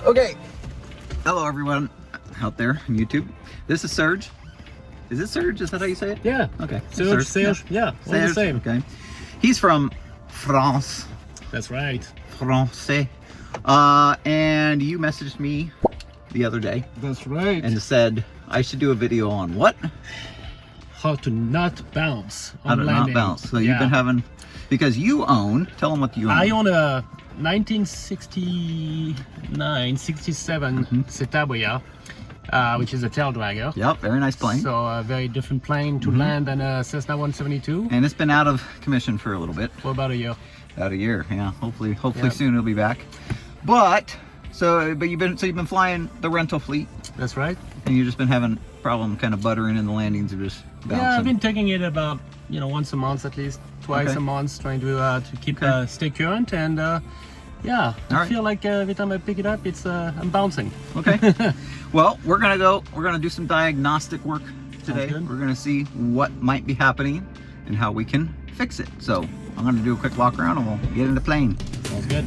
Okay. Hello, everyone out there on YouTube. This is Serge. Is it Serge? Is that how you say it? Yeah. Okay. Serge. Yeah. All the same. Okay. He's from France. That's right. Francais. And you messaged me the other day. That's right. And said I should do a video on what? How to not bounce on How to landing. not bounce. So you've been having, because you own, tell them what you own. I own a 1969-67 Cetaboya, which is a tail dragger. Yep, very nice plane. So a very different plane to land than a Cessna 172. And it's been out of commission for a little bit. For about a year. About a year, yeah. Hopefully soon it'll be back. But you've been flying the rental fleet. That's right. And you've just been having problem kind of buttering in the landings or just bouncing. Yeah, I've been taking it about once a month at least, twice a month, trying to keep stay current, and yeah, I feel like every time I pick it up, it's I'm bouncing. Okay. Well, we're gonna do some diagnostic work today. We're gonna see what might be happening and how we can fix it. So I'm gonna do a quick walk around and we'll get in the plane. Sounds good.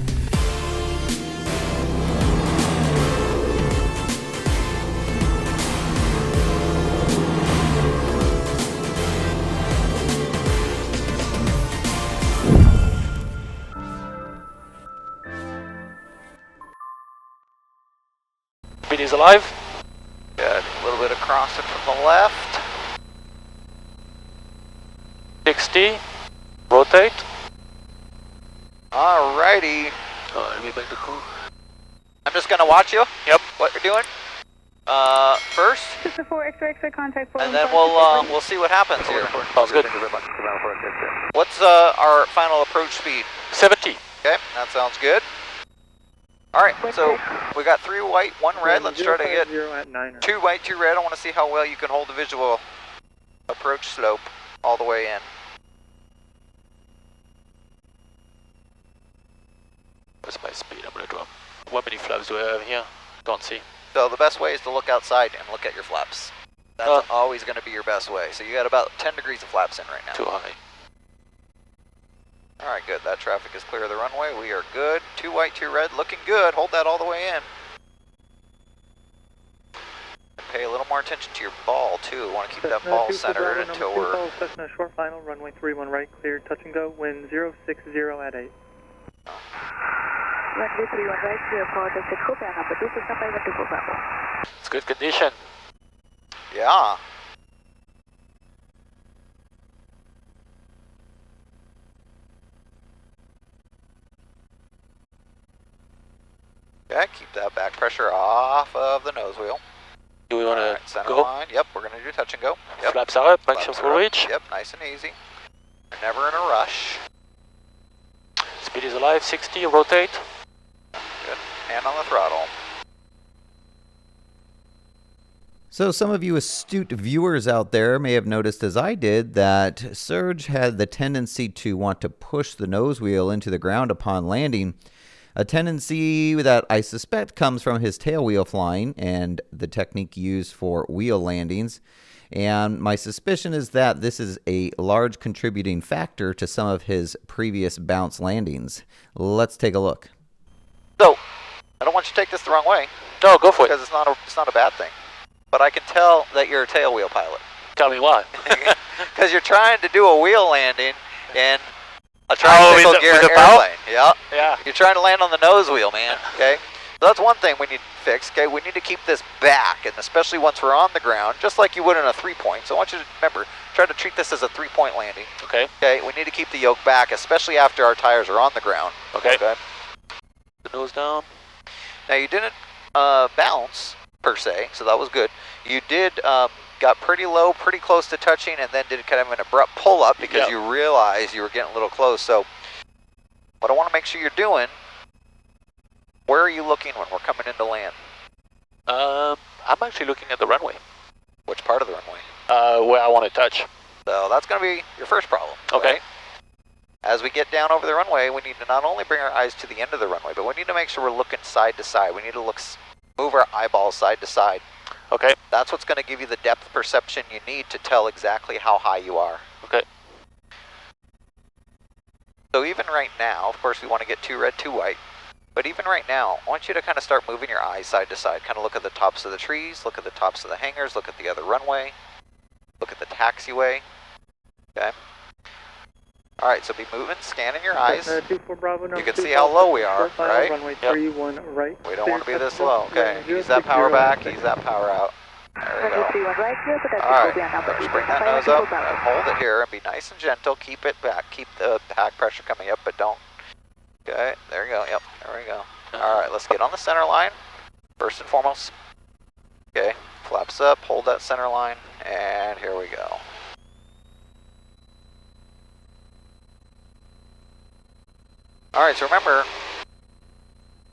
Is alive. Good. A little bit of crossing from the left. 60. Rotate. Alrighty. Let me make the call. I'm just gonna watch you. Yep. What you're doing. First. Just before X-ray contact. And then we'll see what happens here. Sounds good. What's our final approach speed? 70. Okay, that sounds good. Alright, so we got 3 white, 1 red. Let's try to get 2 white, 2 red. I want to see how well you can hold the visual approach slope all the way in. What's my speed? I'm gonna drop. How many flaps do I have here? Can't see. So the best way is to look outside and look at your flaps. That's always going to be your best way. So you got about 10 degrees of flaps in right now. Too high. Alright, good. That traffic is clear of the runway. We are good. 2 white, 2 red. Looking good. Hold that all the way in. Pay a little more attention to your ball, too. Want to keep that ball centered until we're... Cessna short final, runway 31 right, cleared, touch and go, wind 060 at 8. Runway 31 right, clear, apologize, Copan number 2, Cessna 512 Bravo. It's good condition. Yeah. Okay, keep that back pressure off of the nose wheel. Do we want to center go? line. Yep, we're going to do touch and go. Yep. Flaps are up, maximum full reach. Yep, nice and easy. We're never in a rush. Speed is alive, 60, rotate. Good. Hand on the throttle. So some of you astute viewers out there may have noticed, as I did, that Serge had the tendency to want to push the nose wheel into the ground upon landing. A tendency that I suspect comes from his tail wheel flying and the technique used for wheel landings. And my suspicion is that this is a large contributing factor to some of his previous bounce landings. Let's take a look. So, I don't want you to take this the wrong way. No, go for it. Because it's not a bad thing. But I can tell that you're a tail wheel pilot. Tell me why. Because you're trying to do a wheel landing in a tricycle gear airplane. Yeah. You're trying to land on the nose wheel, man. Okay. So that's one thing we need to fix. Okay. We need to keep this back, and especially once we're on the ground, just like you would in a 3-point. So I want you to remember, try to treat this as a 3-point landing. Okay. Okay. We need to keep the yoke back, especially after our tires are on the ground. Okay. The nose down. Now you didn't bounce per se, so that was good. You did got pretty low, pretty close to touching, and then did kind of an abrupt pull up because you realized you were getting a little close. So what I want to make sure you're doing, where are you looking when we're coming into land? I'm actually looking at the runway. Which part of the runway? Where I want to touch. So that's going to be your first problem. Okay. Right? As we get down over the runway, we need to not only bring our eyes to the end of the runway, but we need to make sure we're looking side to side. We need to move our eyeballs side to side. Okay. That's what's going to give you the depth perception you need to tell exactly how high you are. Okay. So even right now, of course, we want to get 2 red, 2 white. But even right now, I want you to kind of start moving your eyes side to side. Kind of look at the tops of the trees, look at the tops of the hangars, look at the other runway, look at the taxiway. Okay. All right, so be moving, scanning your eyes. 24 Bravo, you can see how low we are, right? Runway 31 right. We don't want to be this low. Okay, ease that power back, ease that power out. There we go. Alright, just bring that nose up and hold it here and be nice and gentle. Keep it back. Keep the back pressure coming up, but don't. Okay, there you go. Yep, there we go. Alright, let's get on the center line, first and foremost. Okay, flaps up, hold that center line, and here we go. Alright, so remember,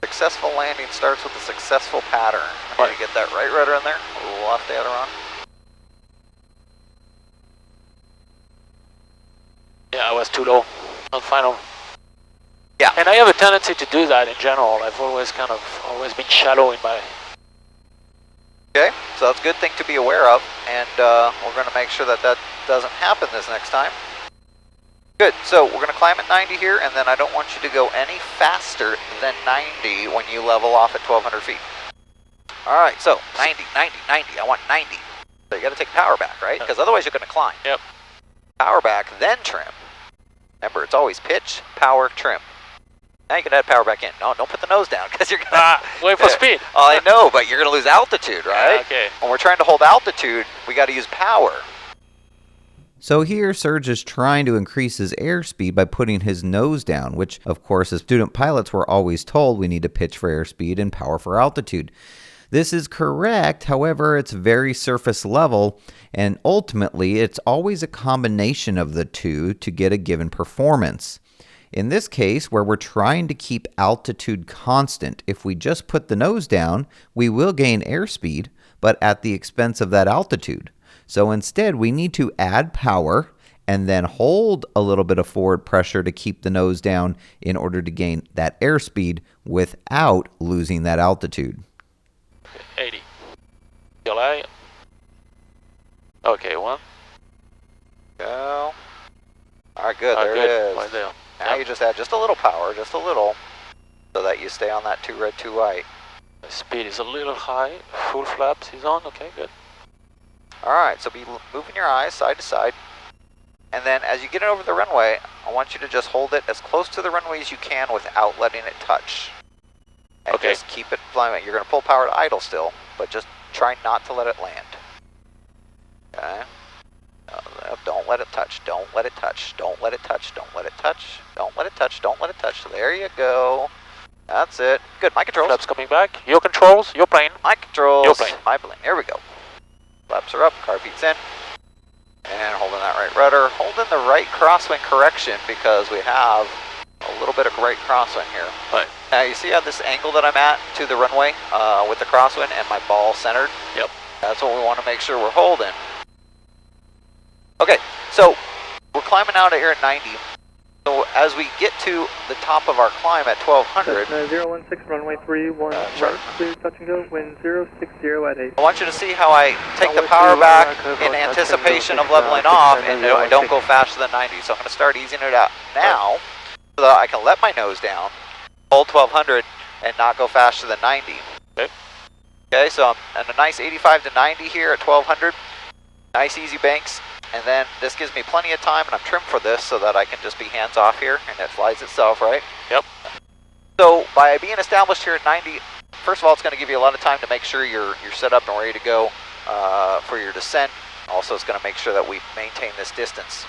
successful landing starts with a successful pattern. Right. Get that right rudder in there, left aileron. Yeah, I was too low on final. Yeah. And I have a tendency to do that in general. I've always been shallow in my... Okay, so that's a good thing to be aware of, and we're going to make sure that that doesn't happen this next time. Good, so we're going to climb at 90 here, and then I don't want you to go any faster than 90 when you level off at 1,200 feet. Alright, so 90, 90, 90, I want 90. So you got to take power back, right? Because otherwise you're going to climb. Yep. Power back, then trim. Remember, it's always pitch, power, trim. Now you can add power back in. No, don't put the nose down, because you're going to... wait for speed. Oh, I know, but you're going to lose altitude, right? Yeah, okay. When we're trying to hold altitude, we got to use power. So here, Serge is trying to increase his airspeed by putting his nose down, which, of course, as student pilots, we're always told we need to pitch for airspeed and power for altitude. This is correct, however, it's very surface level, and ultimately, it's always a combination of the two to get a given performance. In this case, where we're trying to keep altitude constant, if we just put the nose down, we will gain airspeed, but at the expense of that altitude. So instead, we need to add power and then hold a little bit of forward pressure to keep the nose down in order to gain that airspeed without losing that altitude. 80. July. Okay, one. Go. Alright, good, Oh, there good. it is. Right there. Now you just add just a little power, just a little, so that you stay on that 2 red, 2 white. The speed is a little high. Full flaps is on. Okay, good. Alright, so be moving your eyes side to side. And then as you get it over the runway, I want you to just hold it as close to the runway as you can without letting it touch. And Okay. just keep it flying. You're going to pull power to idle still, but just try not to let it land. Okay? Don't let it touch. Don't let it touch. Don't let it touch. Don't let it touch. Don't let it touch. Don't let it touch. There you go. That's it. Good. My controls. Flaps coming back. Your controls. Your plane. My controls. Your plane. My plane. Here we go. Flaps are up. Car feet's in. And holding that right rudder. Holding the right crosswind correction because we have a little bit of right crosswind here. Right. Now you see how this angle that I'm at to the runway with the crosswind and my ball centered? Yep. That's what we want to make sure we're holding. Okay, so we're climbing out of here at 90. So as we get to the top of our climb at 1200, 016 runway 31 sure. right, clear touch and go, wind 060 at 8. I want you to see how I take the power back in anticipation of leveling off and I don't go faster than 90. So I'm going to start easing it out now so that I can let my nose down, hold 1200 and not go faster than 90. Okay. Okay, so I'm at a nice 85 to 90 here at 1200. Nice easy banks. And then this gives me plenty of time, and I'm trimmed for this so that I can just be hands off here, and it flies itself, right? Yep. So by being established here at 90, first of all, it's going to give you a lot of time to make sure you're set up and ready to go for your descent. Also, it's going to make sure that we maintain this distance.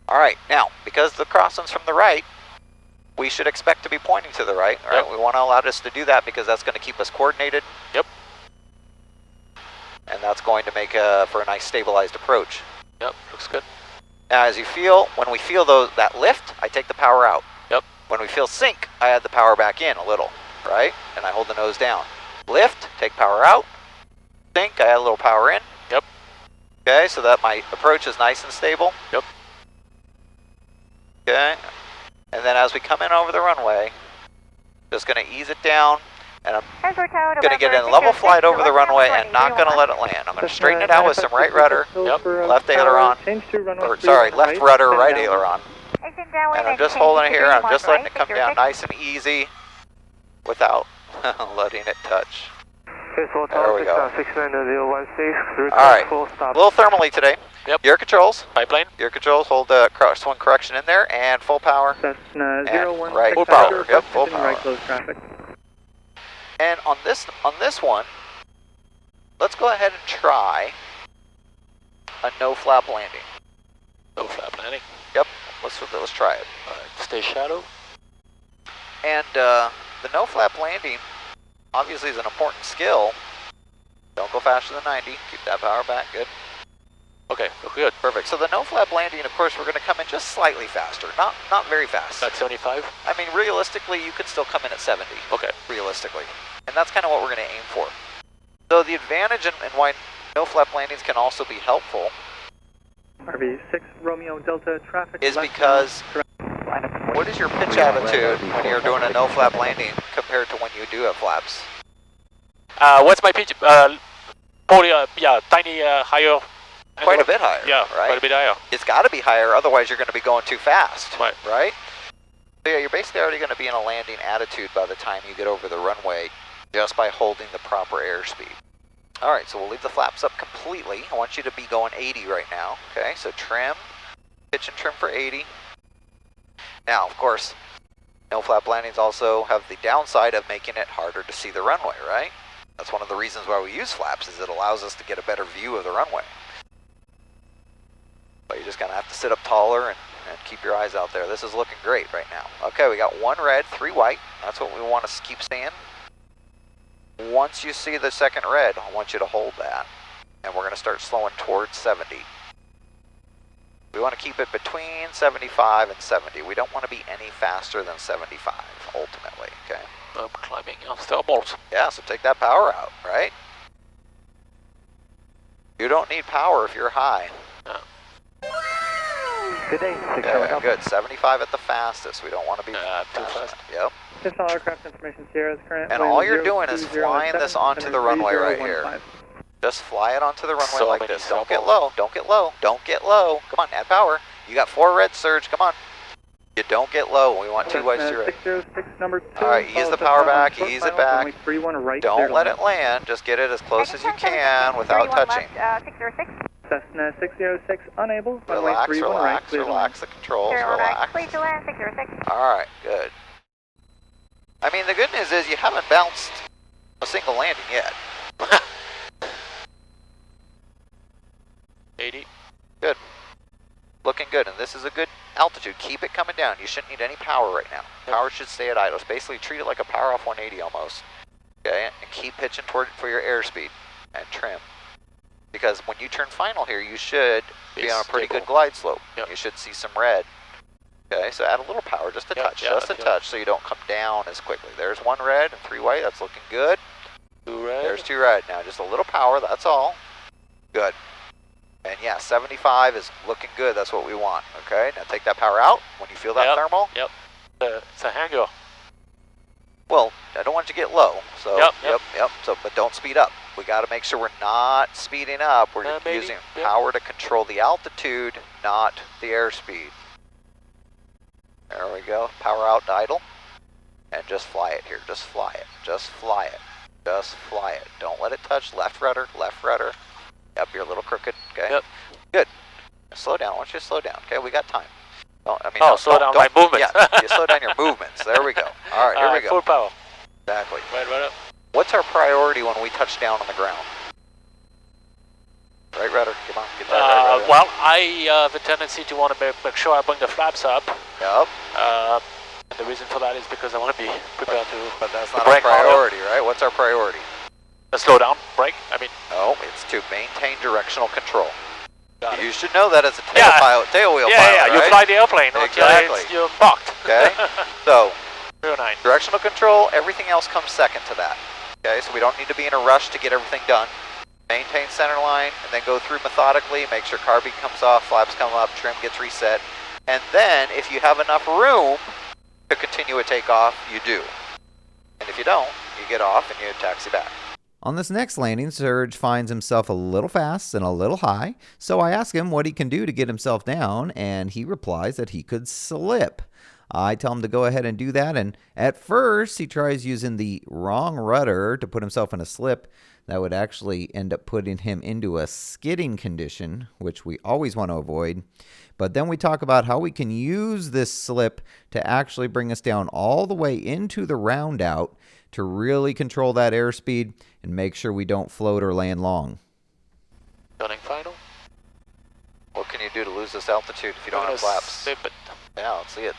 All right, now, because the crosswind's from the right, we should expect to be pointing to the right, all right? Yep. We want to allow this to do that because that's going to keep us coordinated. Yep. And that's going to make for a nice stabilized approach. Yep, looks good. Now, as you feel, when we feel that lift, I take the power out. Yep. When we feel sink, I add the power back in a little, right? And I hold the nose down. Lift, take power out. Sink, I add a little power in. Yep. Okay, so that my approach is nice and stable. Yep. Okay. And then as we come in over the runway, just going to ease it down. And I'm going to get in level flight over the runway and not going to let it land. I'm going to straighten it out with some right rudder, left aileron, or sorry, left rudder, right aileron. And I'm just holding it here. I'm just letting it come down nice and easy. without letting it touch. Okay, so There we go. 69016, All right, full a stop. little thermally today. Yep. Gear controls. Biplane. Gear controls, hold swing correction in there, and full power. Cessna And 016, right Full power. Yep, full and right power. close traffic. And on this one, let's go ahead and try a no flap landing. No flap landing. Yep, let's try it. Alright, stay shadow. And the no flap landing obviously is an important skill. Don't go faster than 90. Keep that power back. Good. Okay, good. Perfect. So the no flap landing, of course, we're going to come in just slightly faster. Not very fast. Like 75? I mean, realistically, you could still come in at 70. Okay. Realistically. And that's kind of what we're going to aim for. So the advantage and why no flap landings can also be helpful RV6 Romeo Delta traffic. is left because now. what is your pitch attitude when you're doing a no flap landing compared to when you do have flaps? What's my pitch? Probably, tiny higher. Quite a bit higher. Yeah, right? quite a bit higher. It's got to be higher, otherwise you're going to be going too fast. Right. Right? So yeah, you're basically already going to be in a landing attitude by the time you get over the runway just by holding the proper airspeed. All right, so we'll leave the flaps up completely. I want you to be going 80 right now. Okay, so trim, pitch and trim for 80. Now, of course, no flap landings also have the downside of making it harder to see the runway, right? That's one of the reasons why we use flaps, is it allows us to get a better view of the runway. But you're just going to have to sit up taller and keep your eyes out there. This is looking great right now. Okay, we got 1 red, 3 white. That's what we want to keep seeing. Once you see the second red, I want you to hold that. And we're going to start slowing towards 70. We want to keep it between 75 and 70. We don't want to be any faster than 75, ultimately, okay? I'm climbing on thermals. Yeah, so take that power out, right? You don't need power if you're high. Good day, Yeah, good. 75 at the fastest. We don't want to be too fast. Yep. This is all aircraft information Sierra's current. And all you're doing is flying this onto the runway right here. Just fly it onto the runway So like many this. Don't get doubles. low. Don't get low. Don't get low. Come on, add power. You got 4 reds, Serge. Come on. You don't get low. We want 2 whites, 2 reds. 606 number 2. All right, ease the power back. Ease it back. 31 right. Don't let it land. Just get it as close as you can without touching. 606. Cessna 606 unable. Relax, runway 31 right. relax, Clear relax the controls. Clear right. Relax. Please to land 606. All right, good. I mean, the good news is you haven't bounced a single landing yet. 80. Good. Looking good, and this is a good altitude. Keep it coming down. You shouldn't need any power right now. Power should stay at idle. Basically, treat it like a power off 180 almost. Okay, and keep pitching toward for your airspeed and trim. Because when you turn final here, you should be on a pretty good glide slope. Yep. You should see some red. Okay, so add a little power, just a touch, just a touch, so you don't come down as quickly. There's 1 red and 3 white. That's looking good. 2 red. There's 2 red. Now just a little power. That's all. Good. And yeah, 75 is looking good. That's what we want. Okay, now take that power out when you feel that thermal. Yep. It's a hanger. Well, I don't want you to get low. So Yep. So, but don't speed up. We got to make sure we're not speeding up. We're using power to control the altitude, not the airspeed. There we go. Power out to idle, and just fly it here. Just fly it. Just fly it. Just fly it. Don't let it touch. Left rudder. Left rudder. Yep, you're a little crooked. Okay. Yep. Good. Slow down. I want you to slow down. Okay, we got time. Slow down my movements. Yeah, you slow down your movements. There we go. All right, here we go. Full power. Exactly. Right up. What's our priority when we touch down on the ground? Right rudder. Come on, get that right rudder. Well, I have a tendency to want to make sure I bring the flaps up. Yep. And the reason for that is because I want to be prepared to. But that's not our priority, right? What's our priority? Slow down, brake. No, it's to maintain directional control. Got it. You should know that as a tailwheel pilot. Yeah, right? you fly the airplane until you're parked. Okay. So, 09. directional control, everything else comes second to that. Okay, so we don't need to be in a rush to get everything done. Maintain center line, and then go through methodically, make sure carbine comes off, flaps come up, trim gets reset. And then, if you have enough room to continue a takeoff, you do. And if you don't, you get off and you taxi back. On this next landing, Serge finds himself a little fast and a little high, so I ask him what he can do to get himself down, and he replies that he could slip. I tell him to go ahead and do that, and at first he tries using the wrong rudder to put himself in a slip. That would actually end up putting him into a skidding condition, which we always want to avoid. But then we talk about how we can use this slip to actually bring us down all the way into the round out to really control that airspeed and make sure we don't float or land long. Turning final. What can you do to lose this altitude if you don't have flaps? Slip it. Yeah, let's see it.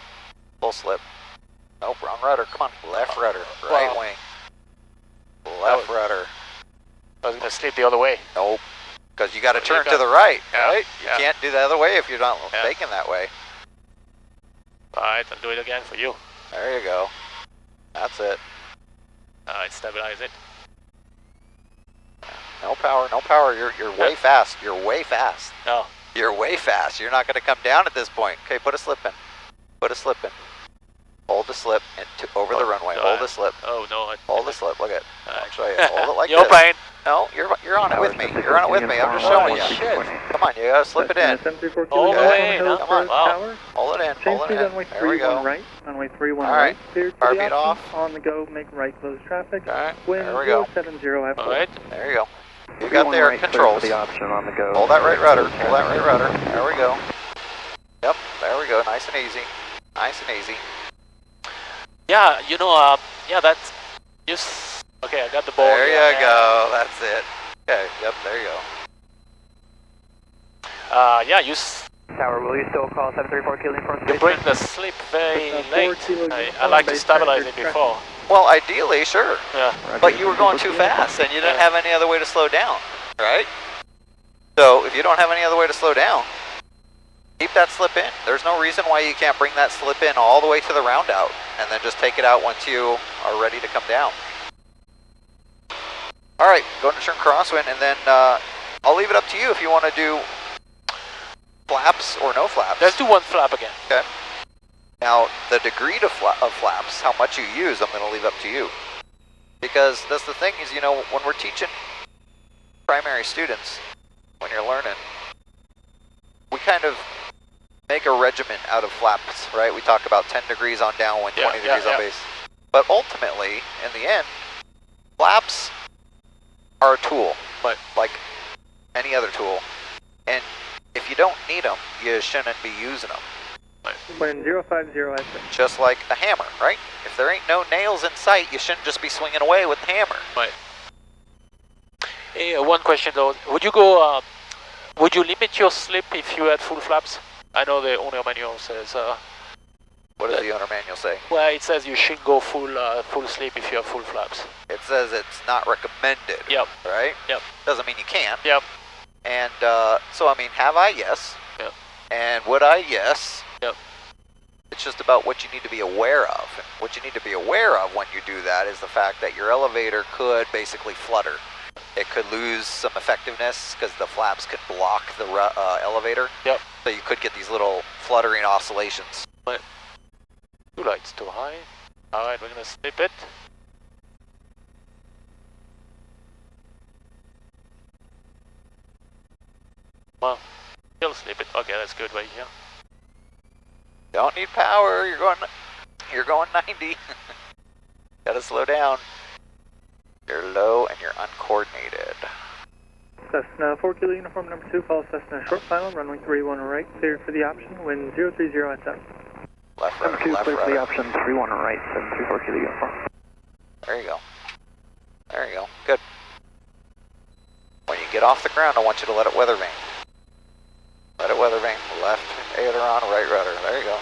Full slip. Nope, wrong rudder. Come on. Left rudder. Right wing. Left rudder. I was going to slip the other way. Nope. Because you got to turn to the right, yeah, right? You yeah. can't do the other way if you're not taking that way. Alright, I'll do it again for you. There you go. That's it. Alright, stabilize it. No power, no power. You're way fast. You're way fast. No. You're way fast. You're not going to come down at this point. Okay, put a slip in. Put a slip in. Hold the slip over the runway. Hold the slip. Oh no. Hold the slip. Look at it. I'll show you. Hold it like You're this. playing. No, you're on it with me. You're on it with me. I'm just showing you. Shit. Come on, you gotta slip it in. All the way. Come on. Wow. Hold it in. Change Hold speed it in. runway There we go. 31 right. Runway 31 All right. right. Cleared to Car the beat option. off. On the go, make right, close traffic. All right. Wind There we go. 070 F4. Alright. There you go. You got the air controls. Hold that right rudder. Hold that right rudder. There we go. Yep. There we go. Nice and easy. Nice and easy. Yeah, you know, yeah, that's just okay. I got the ball. There you go. That's it. Okay. Yep. There you go. Yeah, Tower, will you still call 734 Kilo from you bring the slip very late. I like to stabilize it before. Well, ideally, sure. Yeah. But you were going too fast, and you didn't have any other way to slow down, right? So if you don't have any other way to slow down, keep that slip in. There's no reason why you can't bring that slip in all the way to the round out, and then just take it out once you are ready to come down. All right, go into turn crosswind, and then I'll leave it up to you if you want to do flaps or no flaps. Let's do one flap again. Okay. Now, the degree of flaps, how much you use, I'm going to leave up to you. Because that's the thing is, you know, when we're teaching primary students, when you're learning, we kind of make a regiment out of flaps, right? We talk about 10 degrees on downwind, 20 degrees on base. But ultimately, in the end, flaps are a tool, but like any other tool. And if you don't need them, you shouldn't be using them. Wind 050 F6. Just like a hammer, right? If there ain't no nails in sight, you shouldn't just be swinging away with the hammer. Right. Hey, one question though. Would you go? Would you limit your slip if you had full flaps? I know the owner manual says. What does the owner manual say? Well, it says you shouldn't go full slip if you have full flaps. It says it's not recommended. Yep. Right? Yep. Doesn't mean you can't. Yep. And so, I mean, have I? Yes. Yep. And would I? Yes. Yep. It's just about what you need to be aware of. And what you need to be aware of when you do that is the fact that your elevator could basically flutter. It could lose some effectiveness because the flaps could block the elevator. Yep. So you could get these little fluttering oscillations. But two lights too high. All right, we're gonna slip it. Well, still slip it. Okay, that's good right here. Don't need power. You're going 90. Gotta slow down. You're low and you're uncoordinated. Cessna 4 Kilo Uniform number 2, follow Cessna short final, runway 31 right, cleared for the option, wind 030 at 7. Left rudder, Number 2, left clear for rudder. the option, 31 right, 734 Kilo Uniform. There you go. There you go. Good. When you get off the ground, I want you to let it weather vane. Let it weather vane. Left aileron, right rudder. There you go.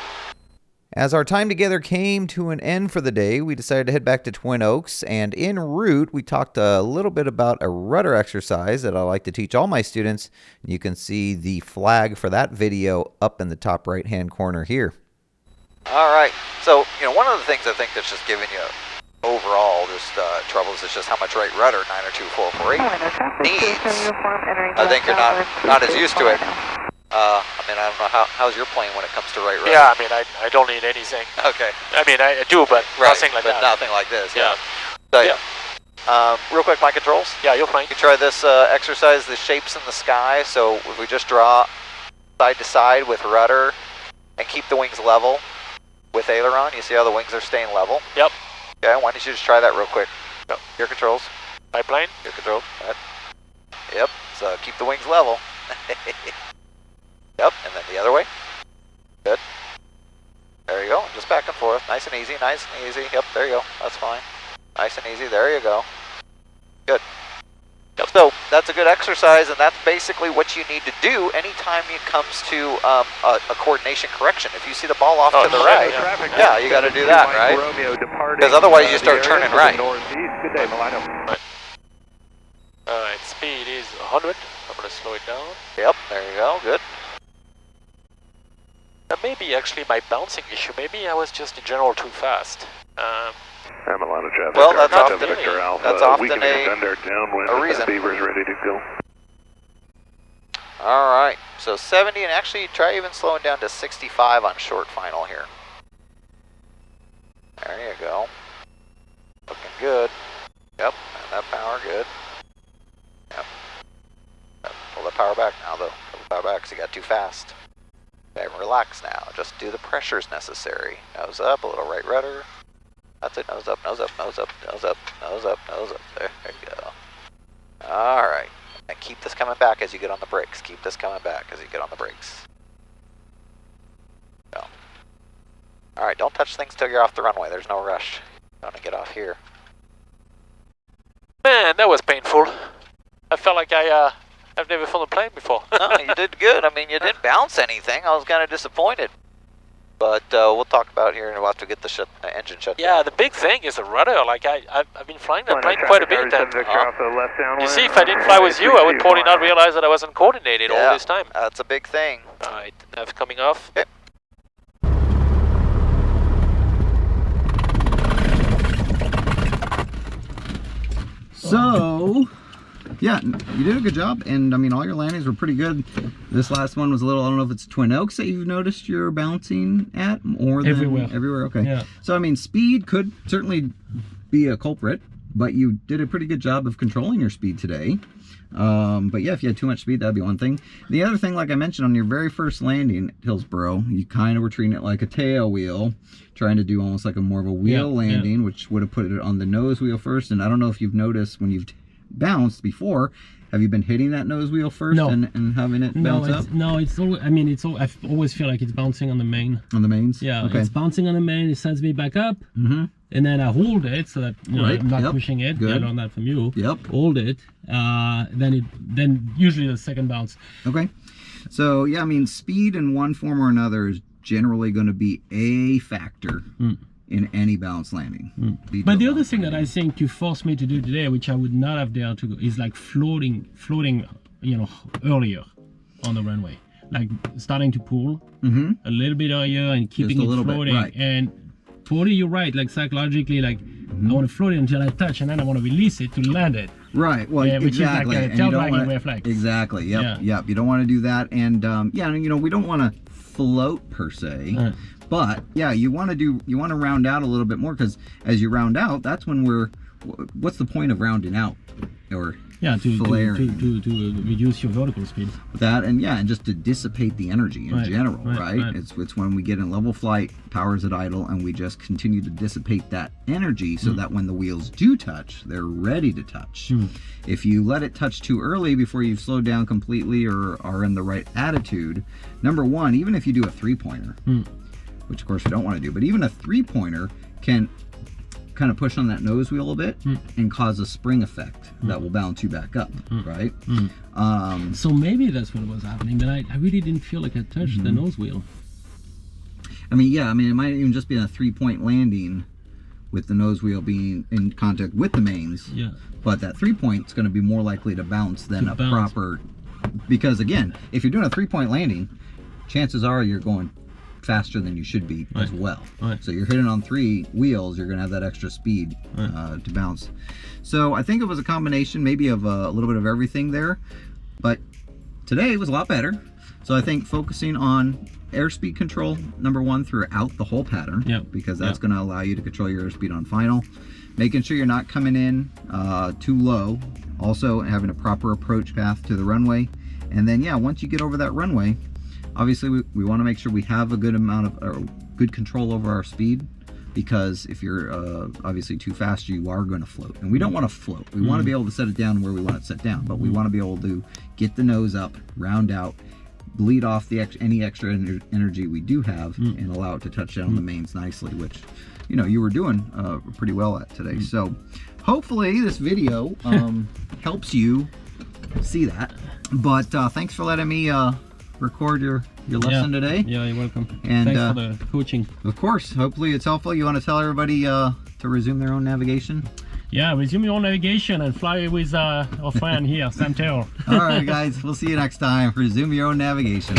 As our time together came to an end for the day, we decided to head back to Twin Oaks, and en route, we talked a little bit about a rudder exercise that I like to teach all my students. You can see the flag for that video up in the top right-hand corner here. All right. So, you know, one of the things I think that's just giving you overall just troubles is just how much right rudder 902.448 needs. I think you're not as used to it. I mean, I don't know how's your plane when it comes to right rudder. Yeah, I mean, I don't need anything. Okay. I mean, I do, but nothing like that. Nothing like this. Yeah. So, real quick, my controls. Yeah, you're fine. You try this exercise, the shapes in the sky. So if we just draw side to side with rudder and keep the wings level, with aileron. You see how the wings are staying level? Yep. Okay, why don't you just try that real quick? Yep. Your controls. Biplane. Your controls. Right. Yep, so keep the wings level. Yep, and then the other way. Good. There you go, just back and forth. Nice and easy, nice and easy. Yep, there you go, that's fine. Nice and easy, there you go. Good. Yep. So that's a good exercise, and that's basically what you need to do anytime it comes to a coordination correction. If you see the ball off to the right, yeah, you got to do that, right? Because otherwise you start turning right. Good day, Milano. Alright, speed is 100. I'm going to slow it down. Yep, there you go, good. Maybe actually my bouncing issue. Maybe I was just in general too fast. Milano traffic. Well, that's often, Victor Alpha. that's often we can extend our downwind a reason. Beaver's ready to go. All right, so 70, and actually try even slowing down to 65 on short final here. There you go. Looking good. Yep, and that power good. Yep. Pull the power back now, though. Pull the power back because you got too fast. Okay, relax now. Just do the pressures necessary. Nose up, a little right rudder. That's it. Nose up, nose up, nose up, nose up, nose up, nose up. There you go. All right. And keep this coming back as you get on the brakes. Keep this coming back as you get on the brakes. Go. All right. Don't touch things till you're off the runway. There's no rush. You want to get off here. Man, that was painful. I felt like I've never flown a plane before. No, you did good. I mean, you didn't bounce anything. I was kind of disappointed. But we'll talk about here and we'll have to get the engine shut down. Yeah, the big thing is the rudder. Like I've been flying that plane quite a bit. And, you see, if I didn't fly with you, I would probably not realize that I wasn't coordinated all this time. That's a big thing. Alright, nav coming off. Okay. So, yeah, you did a good job, and I mean, all your landings were pretty good. This last one was a little, I don't know if it's Twin Oaks that you've noticed you're bouncing at more than everywhere. Okay. Yeah. So, I mean, speed could certainly be a culprit, but you did a pretty good job of controlling your speed today. But yeah, if you had too much speed, that'd be one thing. The other thing, like I mentioned, on your very first landing at Hillsboro, you kind of were treating it like a tail wheel, trying to do almost like a more of a wheel landing, which would have put it on the nose wheel first. And I don't know if you've noticed when you've bounced before, have you been hitting that nose wheel first and having it bounce up? No, it's always, I mean, it's all, I always feel like it's bouncing on the main. On the mains? Yeah, okay. It's bouncing on the main, it sends me back up, and then I hold it so that I'm not pushing it. Good. I learned that from you. Yep. Hold it, then usually the second bounce. Okay. So yeah, I mean, speed in one form or another is generally going to be a factor in any balanced landing. But the other thing that I think you forced me to do today, which I would not have dared to do, is like floating, earlier on the runway, like starting to pull a little bit earlier and keeping it floating. Right. And totally, you're right. Like psychologically, like I want to float it until I touch, and then I want to release it to land it. Right. Well, which exactly. is like a tail dragging reflex. Exactly. Yep. Yep. You don't want to do that, and we don't want to float per se. But yeah, you want to round out a little bit more, because as you round out, that's when what's the point of rounding out? Or to reduce your vertical speed. That and just to dissipate the energy in general, right? It's when we get in level flight, power's at idle, and we just continue to dissipate that energy so that when the wheels do touch, they're ready to touch. If you let it touch too early before you've slowed down completely or are in the right attitude, number one, even if you do a 3-pointer, which of course we don't want to do, but even a 3-pointer can kind of push on that nose wheel a bit and cause a spring effect that will bounce you back up, right? So maybe that's what was happening, but I really didn't feel like I touched the nose wheel. I mean, it might even just be a 3-point landing with the nose wheel being in contact with the mains. Yeah. But that 3-point is going to be more likely to bounce than proper, because again, if you're doing a 3-point landing, chances are you're going faster than you should be as well. So you're hitting on 3 wheels, you're gonna have that extra speed to bounce. So I think it was a combination maybe of a little bit of everything there, but today was a lot better. So I think focusing on airspeed control, number one, throughout the whole pattern, because that's going to allow you to control your airspeed on final. Making sure you're not coming in too low, also having a proper approach path to the runway. And then once you get over that runway, obviously we want to make sure we have a good amount of good control over our speed, because if you're obviously too fast, you are going to float, and we don't want to float. We want to be able to set it down where we want it set down, but we want to be able to get the nose up, round out, bleed off the any extra energy we do have, and allow it to touch down on the mains nicely, which, you know, you were doing pretty well at today. So hopefully this video helps you see that. But thanks for letting me record your lesson today. Yeah, you're welcome. And thanks for the coaching. Of course, hopefully it's helpful. You want to tell everybody to resume their own navigation? Yeah, resume your own navigation and fly with our friend here, Sam Taylor. All right, guys, we'll see you next time. Resume your own navigation.